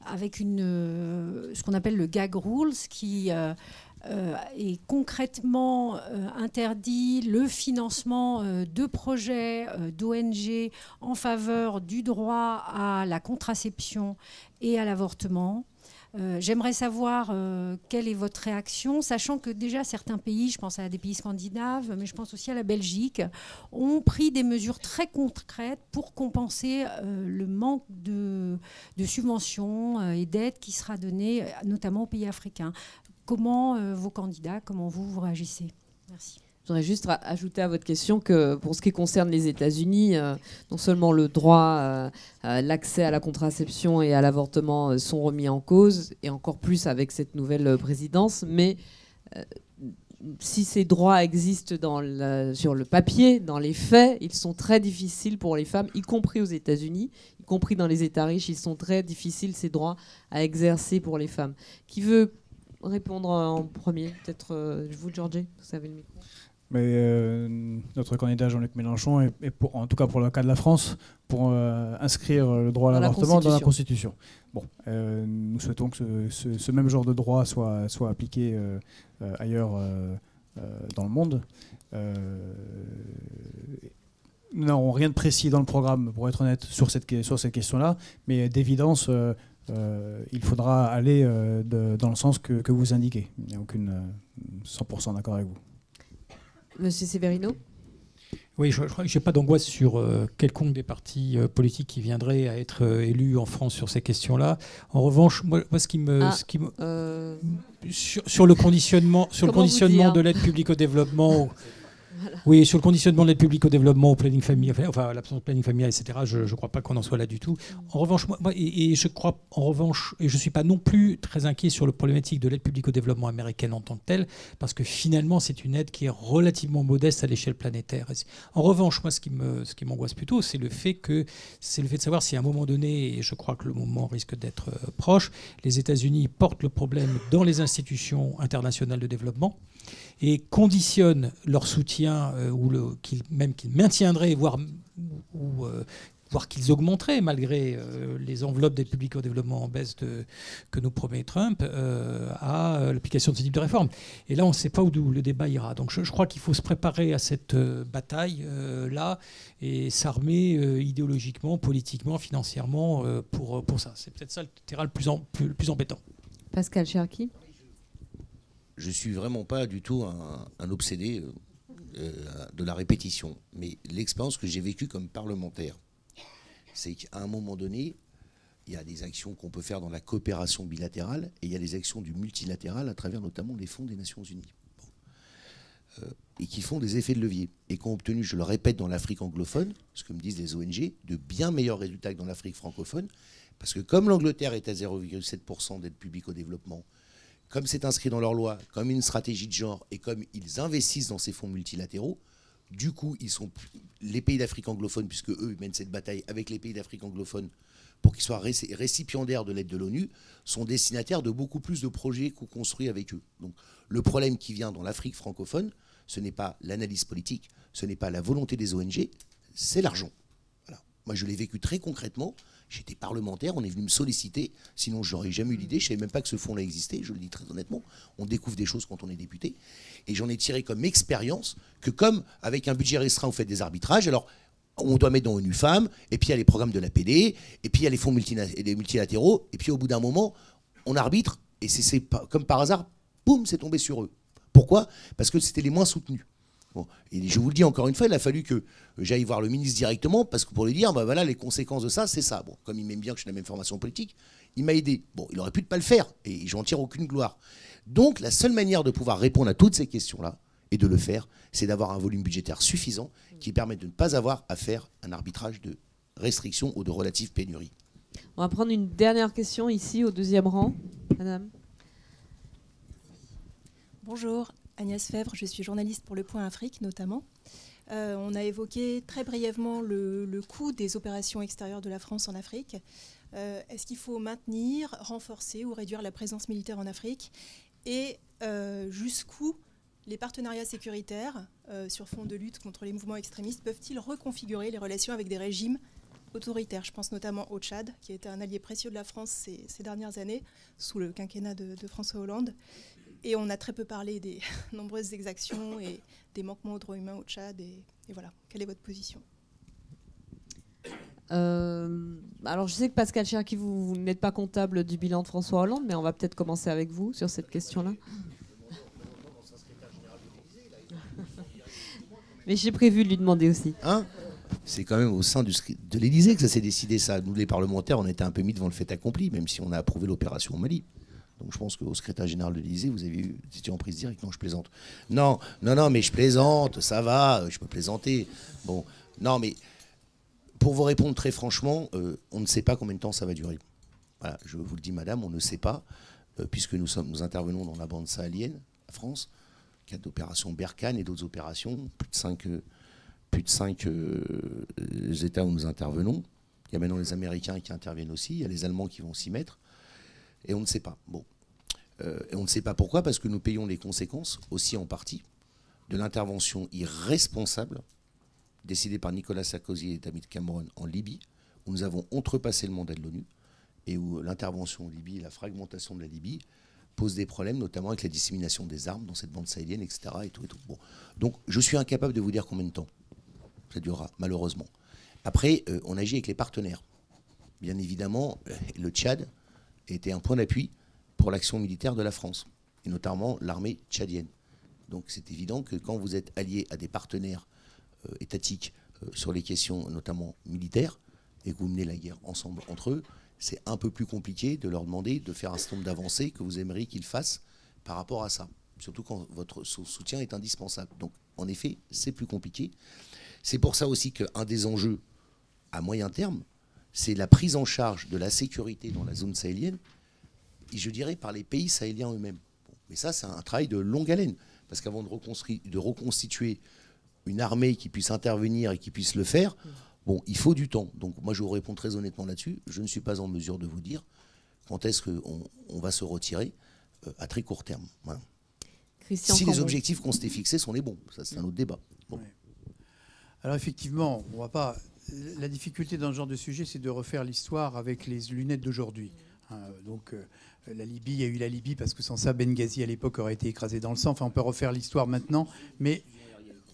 avec ce qu'on appelle le gag rules qui et concrètement interdit le financement de projets d'ONG en faveur du droit à la contraception et à l'avortement. J'aimerais savoir quelle est votre réaction, sachant que déjà certains pays, je pense à des pays scandinaves, mais je pense aussi à la Belgique, ont pris des mesures très concrètes pour compenser le manque de subventions et d'aides qui sera donné notamment aux pays africains. Comment vos candidats, comment vous réagissez? Merci. Je voudrais juste ajouter à votre question que pour ce qui concerne les États-Unis, non seulement le droit, l'accès à la contraception et à l'avortement sont remis en cause, et encore plus avec cette nouvelle présidence, mais si ces droits existent sur le papier, dans les faits, ils sont très difficiles pour les femmes, y compris aux États-Unis, y compris dans les États riches, ils sont très difficiles, ces droits, à exercer pour les femmes. Qui veut répondre en premier? Peut-être vous, Georgie, vous avez le micro. Mais notre candidat Jean-Luc Mélenchon est en tout cas pour le cas de la France, pour inscrire le droit à l'avortement dans la Constitution. Bon, nous souhaitons que ce même genre de droit soit appliqué ailleurs dans le monde. Nous n'avons rien de précis dans le programme, pour être honnête, sur cette question-là, mais d'évidence, il faudra aller dans le sens que vous indiquez. Il n'y a aucune 100% d'accord avec vous. Monsieur Severino? Oui, je n'ai pas d'angoisse sur quelconque des partis politiques qui viendraient à être élus en France sur ces questions-là. En revanche, moi ce qui me... Sur le conditionnement de l'aide publique au développement... Voilà. Oui, sur le conditionnement de l'aide publique au développement, au planning familial, enfin l'absence de planning familial, etc. Je ne crois pas qu'on en soit là du tout. En revanche, je ne suis pas non plus très inquiet sur la problématique de l'aide publique au développement américaine en tant que telle, parce que finalement, c'est une aide qui est relativement modeste à l'échelle planétaire. En revanche, moi, ce qui m'angoisse plutôt, c'est le fait de savoir si à un moment donné, et je crois que le moment risque d'être proche, les États-Unis portent le problème dans les institutions internationales de développement et conditionnent leur soutien qu'ils maintiendraient, voire qu'ils augmenteraient malgré les enveloppes d'aide publique au développement en baisse que nous promet Trump à l'application de ce type de réforme. Et là, on ne sait pas où le débat ira. Donc je crois qu'il faut se préparer à cette bataille-là et s'armer idéologiquement, politiquement, financièrement pour ça. C'est peut-être ça le terrain le plus embêtant. Pascal Cherki. Je ne suis vraiment pas du tout un obsédé de la répétition. Mais l'expérience que j'ai vécue comme parlementaire, c'est qu'à un moment donné, il y a des actions qu'on peut faire dans la coopération bilatérale et il y a des actions du multilatéral à travers notamment les fonds des Nations Unies. Et qui font des effets de levier. Et qui ont obtenu, je le répète, dans l'Afrique anglophone, ce que me disent les ONG, de bien meilleurs résultats que dans l'Afrique francophone. Parce que comme l'Angleterre est à 0,7% d'aide publique au développement, comme c'est inscrit dans leur loi, comme une stratégie de genre, et comme ils investissent dans ces fonds multilatéraux, du coup, les pays d'Afrique anglophone, puisque eux mènent cette bataille avec les pays d'Afrique anglophone, pour qu'ils soient récipiendaires de l'aide de l'ONU, sont destinataires de beaucoup plus de projets qu'on construit avec eux. Donc le problème qui vient dans l'Afrique francophone, ce n'est pas l'analyse politique, ce n'est pas la volonté des ONG, c'est l'argent. Voilà. Moi, je l'ai vécu très concrètement. J'étais parlementaire, on est venu me solliciter, sinon je n'aurais jamais eu l'idée, je ne savais même pas que ce fonds-là existait, je le dis très honnêtement. On découvre des choses quand on est député. Et j'en ai tiré comme expérience que comme avec un budget restreint, on fait des arbitrages, alors on doit mettre dans ONU Femmes, et puis il y a les programmes de l'APD, et puis il y a les fonds multilatéraux, et puis au bout d'un moment, on arbitre, et c'est comme par hasard, boum, c'est tombé sur eux. Pourquoi ? Parce que c'était les moins soutenus. Bon. Et je vous le dis encore une fois, il a fallu que j'aille voir le ministre directement parce que pour lui dire, bah voilà, les conséquences de ça, c'est ça. Bon, comme il m'aime bien que je suis de la même formation politique, il m'a aidé. Bon, il aurait pu ne pas le faire et j'en tire aucune gloire. Donc, la seule manière de pouvoir répondre à toutes ces questions-là et de le faire, c'est d'avoir un volume budgétaire suffisant qui permette de ne pas avoir à faire un arbitrage de restrictions ou de relative pénurie. On va prendre une dernière question ici au deuxième rang, madame. Bonjour. Agnès Fèvre, je suis journaliste pour Le Point Afrique notamment. On a évoqué très brièvement le coût des opérations extérieures de la France en Afrique. Est-ce qu'il faut maintenir, renforcer ou réduire la présence militaire en Afrique ? Et jusqu'où les partenariats sécuritaires sur fond de lutte contre les mouvements extrémistes peuvent-ils reconfigurer les relations avec des régimes autoritaires ? Je pense notamment au Tchad, qui a été un allié précieux de la France ces dernières années, sous le quinquennat de François Hollande. Et on a très peu parlé des nombreuses exactions et des manquements aux droits humains au Tchad. Et voilà, quelle est votre position ? Alors je sais que Pascal Cherki, vous n'êtes pas comptable du bilan de François Hollande, mais on va peut-être commencer avec vous sur cette question-là. Mais j'ai prévu de lui demander aussi. Hein ? C'est quand même au sein de l'Élysée que ça s'est décidé ça. Nous les parlementaires, on était un peu mis devant le fait accompli, même si on a approuvé l'opération au Mali. Donc je pense qu'au secrétaire général de l'Élysée, vous étiez en prise directe. Non, je plaisante. Non, mais je plaisante, ça va, je peux plaisanter. Bon, non, mais pour vous répondre très franchement, on ne sait pas combien de temps ça va durer. Voilà, je vous le dis, madame, on ne sait pas, puisque nous intervenons dans la bande sahélienne, la France, cas d'opération Berkane et d'autres opérations, plus de 5 États où nous intervenons. Il y a maintenant les Américains qui interviennent aussi, il y a les Allemands qui vont s'y mettre. Et on ne sait pas. Bon. Et on ne sait pas pourquoi, parce que nous payons les conséquences, aussi en partie, de l'intervention irresponsable décidée par Nicolas Sarkozy et David Cameron en Libye, où nous avons outrepassé le mandat de l'ONU, et où l'intervention en Libye, la fragmentation de la Libye, pose des problèmes, notamment avec la dissémination des armes dans cette bande sahélienne, etc. Et tout. Bon. Donc je suis incapable de vous dire combien de temps ça durera, malheureusement. Après, on agit avec les partenaires. Bien évidemment, le Tchad était un point d'appui pour l'action militaire de la France, et notamment l'armée tchadienne. Donc c'est évident que quand vous êtes allié à des partenaires étatiques sur les questions notamment militaires, et que vous menez la guerre ensemble entre eux, c'est un peu plus compliqué de leur demander de faire un certain nombre d'avancées que vous aimeriez qu'ils fassent par rapport à ça. Surtout quand votre soutien est indispensable. Donc, en effet, c'est plus compliqué. C'est pour ça aussi qu'un des enjeux à moyen terme, c'est la prise en charge de la sécurité dans la zone sahélienne, et je dirais par les pays sahéliens eux-mêmes. Bon, mais ça, c'est un travail de longue haleine, parce qu'avant de reconstituer une armée qui puisse intervenir et qui puisse le faire, bon, il faut du temps. Donc moi, je vous réponds très honnêtement là-dessus. Je ne suis pas en mesure de vous dire quand est-ce qu'on va se retirer à très court terme. Voilà. Si les objectifs qu'on s'était fixés sont les bons, ça c'est un autre débat. Bon. Ouais. Alors effectivement, on va pas. La difficulté dans ce genre de sujet, c'est de refaire l'histoire avec les lunettes d'aujourd'hui. Donc la Libye, il y a eu la Libye parce que sans ça, Benghazi à l'époque aurait été écrasé dans le sang. Enfin, on peut refaire l'histoire maintenant, mais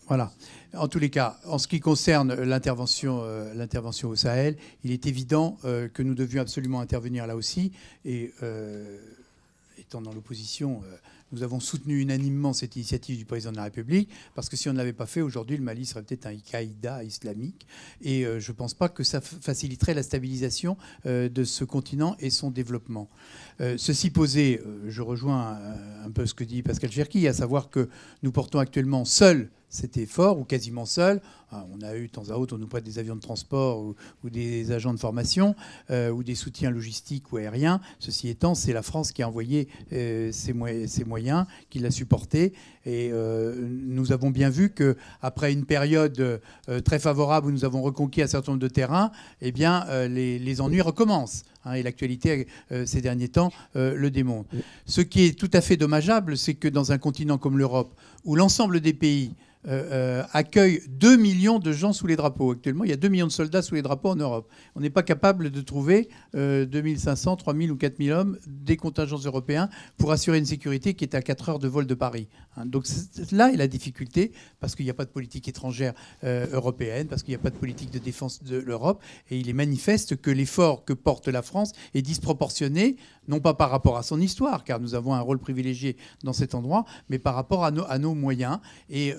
voilà. En tous les cas, en ce qui concerne l'intervention au Sahel, il est évident que nous devions absolument intervenir là aussi. Et étant dans l'opposition, nous avons soutenu unanimement cette initiative du président de la République, parce que si on ne l'avait pas fait, aujourd'hui, le Mali serait peut-être un Al-Qaïda islamique. Et je ne pense pas que ça faciliterait la stabilisation de ce continent et son développement. Ceci posé, je rejoins un peu ce que dit Pascal Cherki, à savoir que nous portons actuellement seuls cet effort, ou quasiment seul. On a eu de temps à autre, on nous prête des avions de transport ou des agents de formation ou des soutiens logistiques ou aériens. Ceci étant, c'est la France qui a envoyé ses moyens, qui l'a supporté. Et nous avons bien vu qu'après une période très favorable où nous avons reconquis un certain nombre de terrains, eh bien, les ennuis recommencent. Et l'actualité, ces derniers temps, le démontre. Ce qui est tout à fait dommageable, c'est que dans un continent comme l'Europe, où l'ensemble des pays accueille 2 millions de gens sous les drapeaux. Actuellement, il y a 2 millions de soldats sous les drapeaux en Europe. On n'est pas capable de trouver 2500, 3000 ou 4000 hommes des contingents européens pour assurer une sécurité qui est à 4 heures de vol de Paris. Donc là est la difficulté, parce qu'il n'y a pas de politique étrangère européenne, parce qu'il n'y a pas de politique de défense de l'Europe, et il est manifeste que l'effort que porte la France est disproportionné, non pas par rapport à son histoire, car nous avons un rôle privilégié dans cet endroit, mais par rapport à nos moyens. Et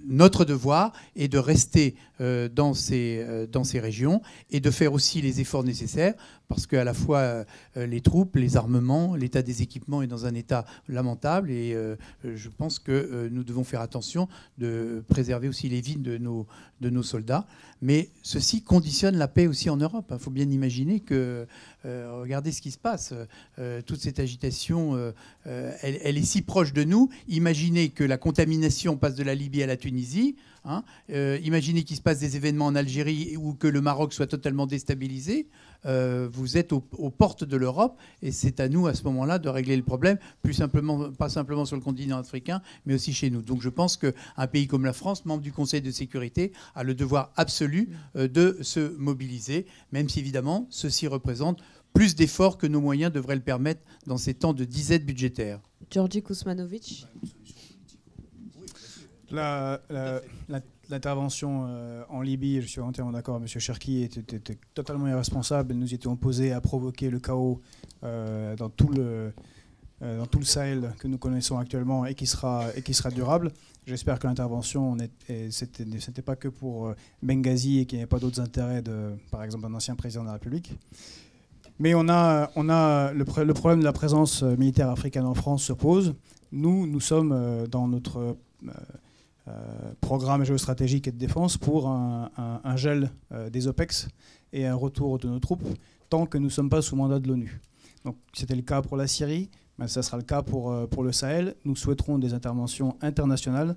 notre devoir est de rester dans ces régions et de faire aussi les efforts nécessaires, parce qu'à la fois les troupes, les armements, l'état des équipements est dans un état lamentable, et je pense que nous devons faire attention de préserver aussi les vies de nos soldats. Mais ceci conditionne la paix aussi en Europe. Il faut bien imaginer que, regardez ce qui se passe, toute cette agitation, elle est si proche de nous. Imaginez que la contamination passe de la Libye à la Tunisie. Imaginez qu'il se passe des événements en Algérie ou que le Maroc soit totalement déstabilisé. Vous êtes aux portes de l'Europe, et c'est à nous à ce moment-là de régler le problème, pas simplement sur le continent africain, mais aussi chez nous. Donc je pense qu'un pays comme la France, membre du Conseil de sécurité, a le devoir absolu de se mobiliser, même si évidemment ceci représente plus d'efforts que nos moyens devraient le permettre dans ces temps de disette budgétaire. Georgi Kuzmanovic. L'intervention en Libye, je suis entièrement d'accord, M. Cherki était totalement irresponsable. Nous étions posés à provoquer le chaos dans tout le Sahel que nous connaissons actuellement et qui sera durable. J'espère que l'intervention c'était pas que pour Benghazi et qu'il n'y avait pas d'autres intérêts par exemple, d'un ancien président de la République. Mais on a le problème de la présence militaire africaine en France se pose. Nous sommes dans notre programme géostratégique et de défense pour un gel des OPEX et un retour de nos troupes tant que nous ne sommes pas sous mandat de l'ONU. Donc c'était le cas pour la Syrie, mais ça sera le cas pour le Sahel. Nous souhaiterons des interventions internationales.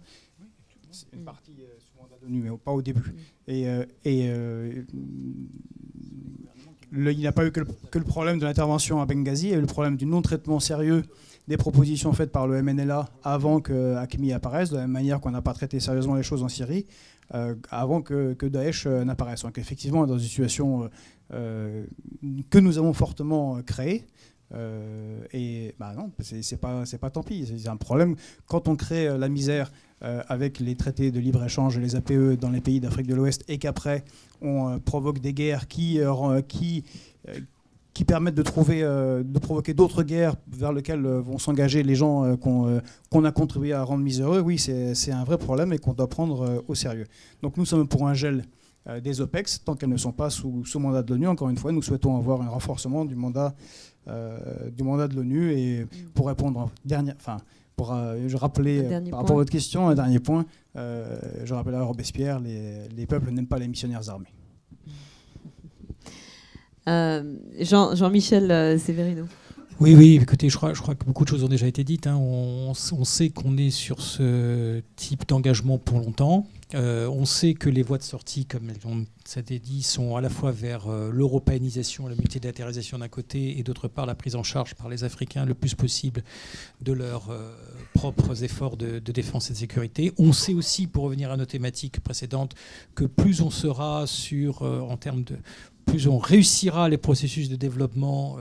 C'est une partie sous mandat de l'ONU, mais pas au début. Il n'y a pas eu que le problème de l'intervention à Benghazi, il y a eu le problème du non-traitement sérieux des propositions faites par le MNLA avant que Hakimi apparaisse, de la même manière qu'on n'a pas traité sérieusement les choses en Syrie avant que Daesh n'apparaisse. Donc effectivement, dans une situation que nous avons fortement créée, non, c'est pas tant pis. C'est un problème quand on crée la misère avec les traités de libre-échange et les APE dans les pays d'Afrique de l'Ouest, et qu'après on provoque des guerres qui qui permettent de provoquer d'autres guerres vers lesquelles vont s'engager les gens qu'on a contribué à rendre miséreux, oui, c'est un vrai problème et qu'on doit prendre au sérieux. Donc nous sommes pour un gel des OPEX, tant qu'elles ne sont pas sous mandat de l'ONU. Encore une fois, nous souhaitons avoir un renforcement du mandat de l'ONU. Et pour répondre, je rappelais, par rapport à votre question, un dernier point, je rappelle à Robespierre, les peuples n'aiment pas les missionnaires armés. Jean-Michel Severino. Oui, écoutez, je crois que beaucoup de choses ont déjà été dites. On sait qu'on est sur ce type d'engagement pour longtemps. On sait que les voies de sortie, comme ça a été dit, sont à la fois vers l'européanisation, la multilatéralisation d'un côté, et d'autre part la prise en charge par les Africains le plus possible de leurs propres efforts de défense et de sécurité. On sait aussi, pour revenir à nos thématiques précédentes, que plus on sera en termes de... plus on réussira les processus de développement,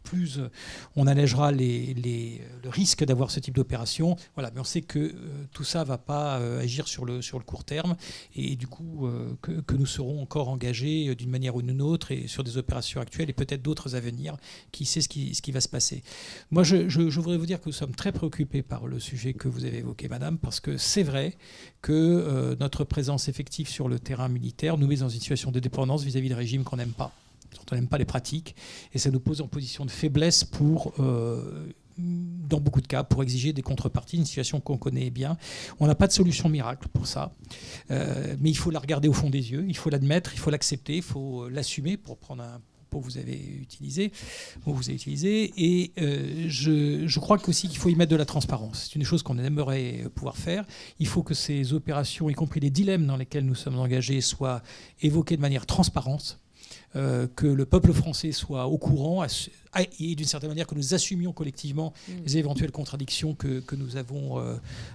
plus on allégera le risque d'avoir ce type d'opération. Voilà, mais on sait que tout ça ne va pas agir sur le court terme, et du coup que nous serons encore engagés d'une manière ou d'une autre et sur des opérations actuelles et peut-être d'autres à venir. Qui sait ce qui va se passer. Moi, je voudrais vous dire que nous sommes très préoccupés par le sujet que vous avez évoqué, madame, parce que c'est vrai que notre présence effective sur le terrain militaire nous met dans une situation de dépendance vis-à-vis de régimes qu'on n'aime pas. On n'aime pas les pratiques, et ça nous pose en position de faiblesse dans beaucoup de cas, pour exiger des contreparties, une situation qu'on connaît bien. On n'a pas de solution miracle pour ça, mais il faut la regarder au fond des yeux, il faut l'admettre, il faut l'accepter, il faut l'assumer, pour prendre un mot que vous avez utilisé, et je crois aussi qu'il faut y mettre de la transparence. C'est une chose qu'on aimerait pouvoir faire. Il faut que ces opérations, y compris les dilemmes dans lesquels nous sommes engagés, soient évoqués de manière transparente, que le peuple français soit au courant, et d'une certaine manière que nous assumions collectivement les éventuelles contradictions que nous avons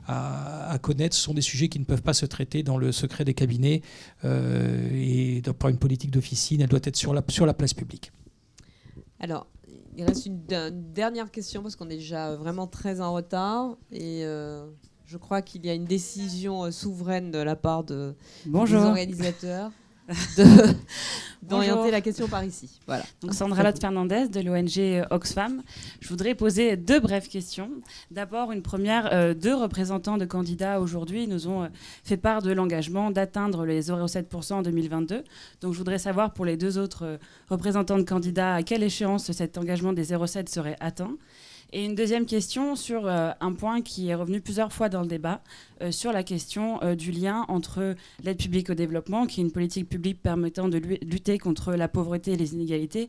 à connaître. Ce sont des sujets qui ne peuvent pas se traiter dans le secret des cabinets, et par une politique d'officine, elle doit être sur la place publique. Alors, il reste une dernière question, parce qu'on est déjà vraiment très en retard, et je crois qu'il y a une décision souveraine de la part des organisateurs d'orienter la question par ici. Voilà. Donc Sandra Lotte Fernandez de l'ONG Oxfam. Je voudrais poser 2 brèves questions. D'abord, une première. 2 représentants de candidats aujourd'hui nous ont fait part de l'engagement d'atteindre les 0,7% en 2022. Donc je voudrais savoir pour les 2 autres représentants de candidats à quelle échéance cet engagement des 0,7 serait atteint. Et une deuxième question sur un point qui est revenu plusieurs fois dans le débat, sur la question du lien entre l'aide publique au développement, qui est une politique publique permettant de lutter contre la pauvreté et les inégalités,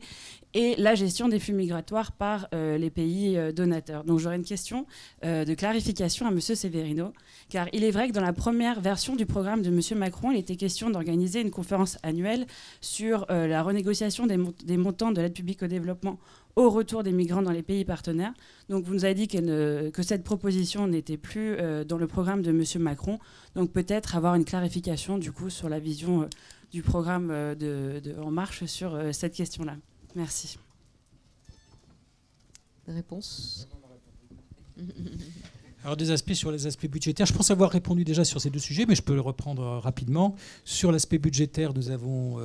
et la gestion des flux migratoires par les pays donateurs. Donc j'aurais une question de clarification à M. Severino, car il est vrai que dans la première version du programme de M. Macron, il était question d'organiser une conférence annuelle sur la renégociation des montants de l'aide publique au développement au retour des migrants dans les pays partenaires. Donc vous nous avez dit que cette proposition n'était plus dans le programme de M. Macron. Donc peut-être avoir une clarification du coup sur la vision du programme de En Marche sur cette question-là. Merci. Réponse. Alors sur les aspects budgétaires, je pense avoir répondu déjà sur ces 2 sujets, mais je peux le reprendre rapidement. Sur l'aspect budgétaire, nous avons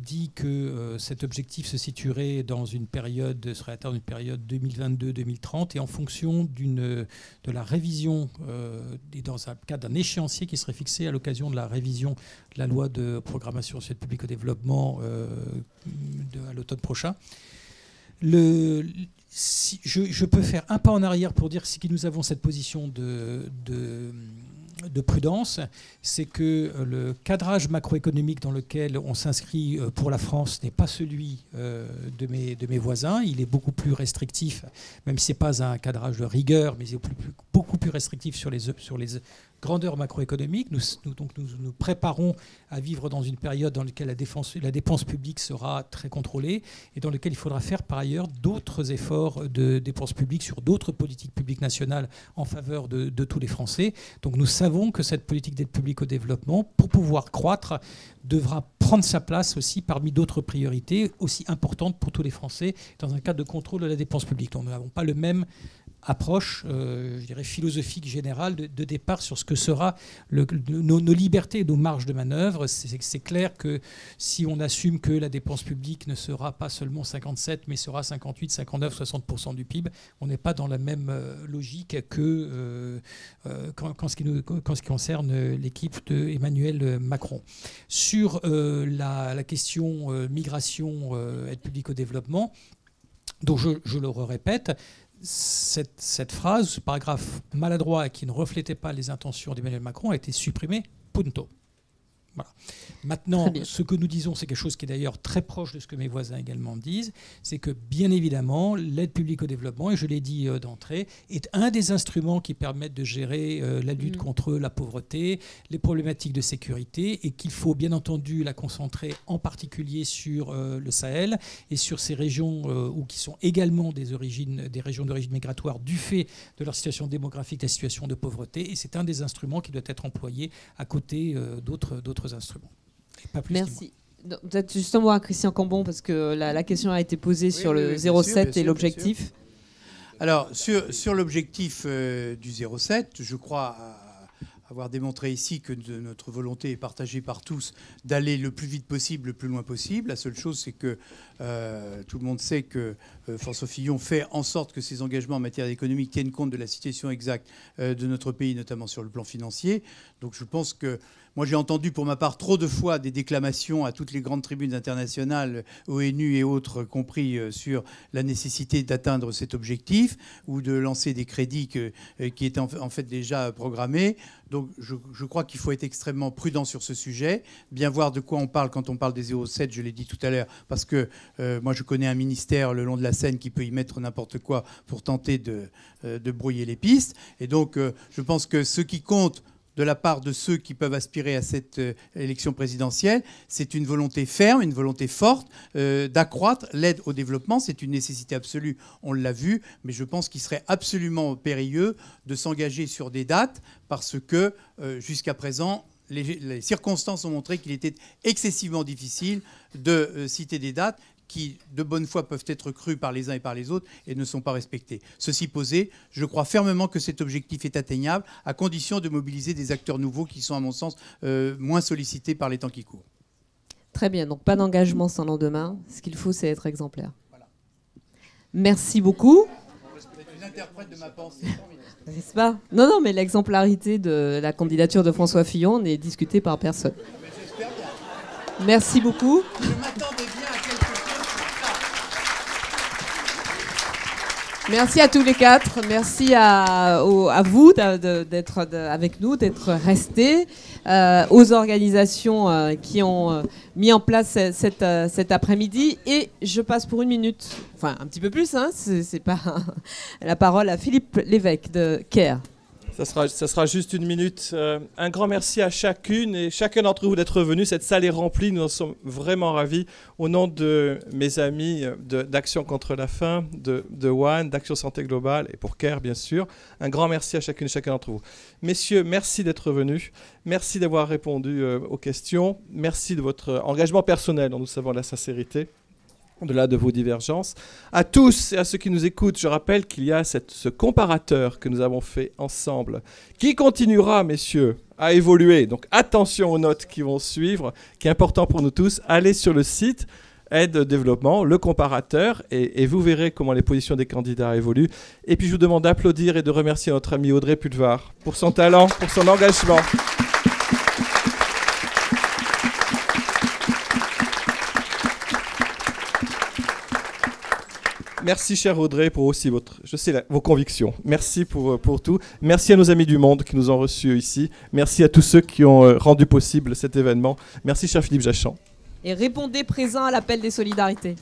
dit que cet objectif se situerait serait atteint dans une période 2022-2030, et en fonction de la révision, et dans un cadre d'un échéancier qui serait fixé à l'occasion de la révision de la loi de programmation sur l'aide publique au développement à l'automne prochain. Je peux faire un pas en arrière pour dire que nous avons cette position de prudence, c'est que le cadrage macroéconomique dans lequel on s'inscrit pour la France n'est pas celui de mes voisins. Il est beaucoup plus restrictif, même si ce n'est pas un cadrage de rigueur, mais il est beaucoup plus restrictif sur les grandeur macroéconomique. Nous nous préparons à vivre dans une période dans laquelle la dépense publique sera très contrôlée, et dans laquelle il faudra faire par ailleurs d'autres efforts de dépenses publiques sur d'autres politiques publiques nationales en faveur de tous les Français. Donc nous savons que cette politique d'aide publique au développement, pour pouvoir croître, devra prendre sa place aussi parmi d'autres priorités aussi importantes pour tous les Français dans un cadre de contrôle de la dépense publique. Donc nous n'avons pas le même approche, je dirais, philosophique générale de départ sur ce que sera nos libertés et nos marges de manœuvre. C'est clair que si on assume que la dépense publique ne sera pas seulement 57, mais sera 58, 59, 60% du PIB, on n'est pas dans la même logique que qu'en ce qui concerne l'équipe d'Emmanuel Macron. Sur la question migration, aide publique au développement, donc je le répète, cette phrase, ce paragraphe maladroit qui ne reflétait pas les intentions d'Emmanuel Macron a été supprimé, punto. Voilà. Maintenant, ce que nous disons, c'est quelque chose qui est d'ailleurs très proche de ce que mes voisins également disent, c'est que bien évidemment, l'aide publique au développement, et je l'ai dit d'entrée, est un des instruments qui permettent de gérer la lutte contre la pauvreté, les problématiques de sécurité, et qu'il faut bien entendu la concentrer en particulier sur le Sahel et sur ces régions qui sont également des régions d'origine migratoire du fait de leur situation démographique, de la situation de pauvreté, et c'est un des instruments qui doit être employé à côté d'autres instruments. Pas plus. Merci. Peut-être justement à Christian Cambon, parce que la question a été posée sur le 0,7 et l'objectif. Alors, sur l'objectif du 0,7, je crois avoir démontré ici que notre volonté est partagée par tous d'aller le plus vite possible, le plus loin possible. La seule chose, c'est que tout le monde sait que François Fillon fait en sorte que ses engagements en matière économique tiennent compte de la situation exacte de notre pays, notamment sur le plan financier. Donc je pense que moi, j'ai entendu pour ma part trop de fois des déclamations à toutes les grandes tribunes internationales, ONU et autres, compris sur la nécessité d'atteindre cet objectif ou de lancer des crédits qui étaient en fait déjà programmés. Donc je crois qu'il faut être extrêmement prudent sur ce sujet, bien voir de quoi on parle quand on parle des 0,7, je l'ai dit tout à l'heure, parce que moi je connais un ministère le long de la Seine qui peut y mettre n'importe quoi pour tenter de brouiller les pistes. Et donc je pense que ce qui compte de la part de ceux qui peuvent aspirer à cette élection présidentielle, c'est une volonté ferme, une volonté forte d'accroître l'aide au développement. C'est une nécessité absolue, on l'a vu, mais je pense qu'il serait absolument périlleux de s'engager sur des dates parce que jusqu'à présent, les circonstances ont montré qu'il était excessivement difficile de citer des dates qui, de bonne foi, peuvent être crues par les uns et par les autres et ne sont pas respectées. Ceci posé, je crois fermement que cet objectif est atteignable à condition de mobiliser des acteurs nouveaux qui sont, à mon sens, moins sollicités par les temps qui courent. Très bien, donc pas d'engagement sans lendemain. Ce qu'il faut, c'est être exemplaire. Voilà. Merci beaucoup. Tu interprètes de ma pensée. N'est-ce pas ? Non, mais l'exemplarité de la candidature de François Fillon n'est discutée par personne. J'espère bien. Merci beaucoup. Je m'attendais bien à quelque chose. Merci à tous les quatre. Merci à vous d'être avec nous, d'être restés, aux organisations qui ont mis en place cet après-midi. Et je passe pour 1 minute, enfin un petit peu plus, hein, c'est pas la parole à Philippe Lévesque de CARE. Ça sera juste 1 minute. Un grand merci à chacune et chacun d'entre vous d'être venus. Cette salle est remplie, nous en sommes vraiment ravis. Au nom de mes amis d'Action contre la faim, de WAN, d'Action Santé Globale et pour CARE bien sûr, un grand merci à chacune et chacun d'entre vous. Messieurs, merci d'être venus. Merci d'avoir répondu aux questions. Merci de votre engagement personnel dont nous savons la sincérité. Au-delà de vos divergences. À tous et à ceux qui nous écoutent, je rappelle qu'il y a ce comparateur que nous avons fait ensemble, qui continuera, messieurs, à évoluer. Donc attention aux notes qui vont suivre, qui est important pour nous tous. Allez sur le site Aide Développement, le comparateur, et vous verrez comment les positions des candidats évoluent. Et puis je vous demande d'applaudir et de remercier notre amie Audrey Pulvar pour son talent, pour son engagement. Merci, chère Audrey, pour aussi vos convictions. Merci pour tout. Merci à nos amis du Monde qui nous ont reçus ici. Merci à tous ceux qui ont rendu possible cet événement. Merci, cher Philippe Jachan. Et répondez présent à l'appel des solidarités.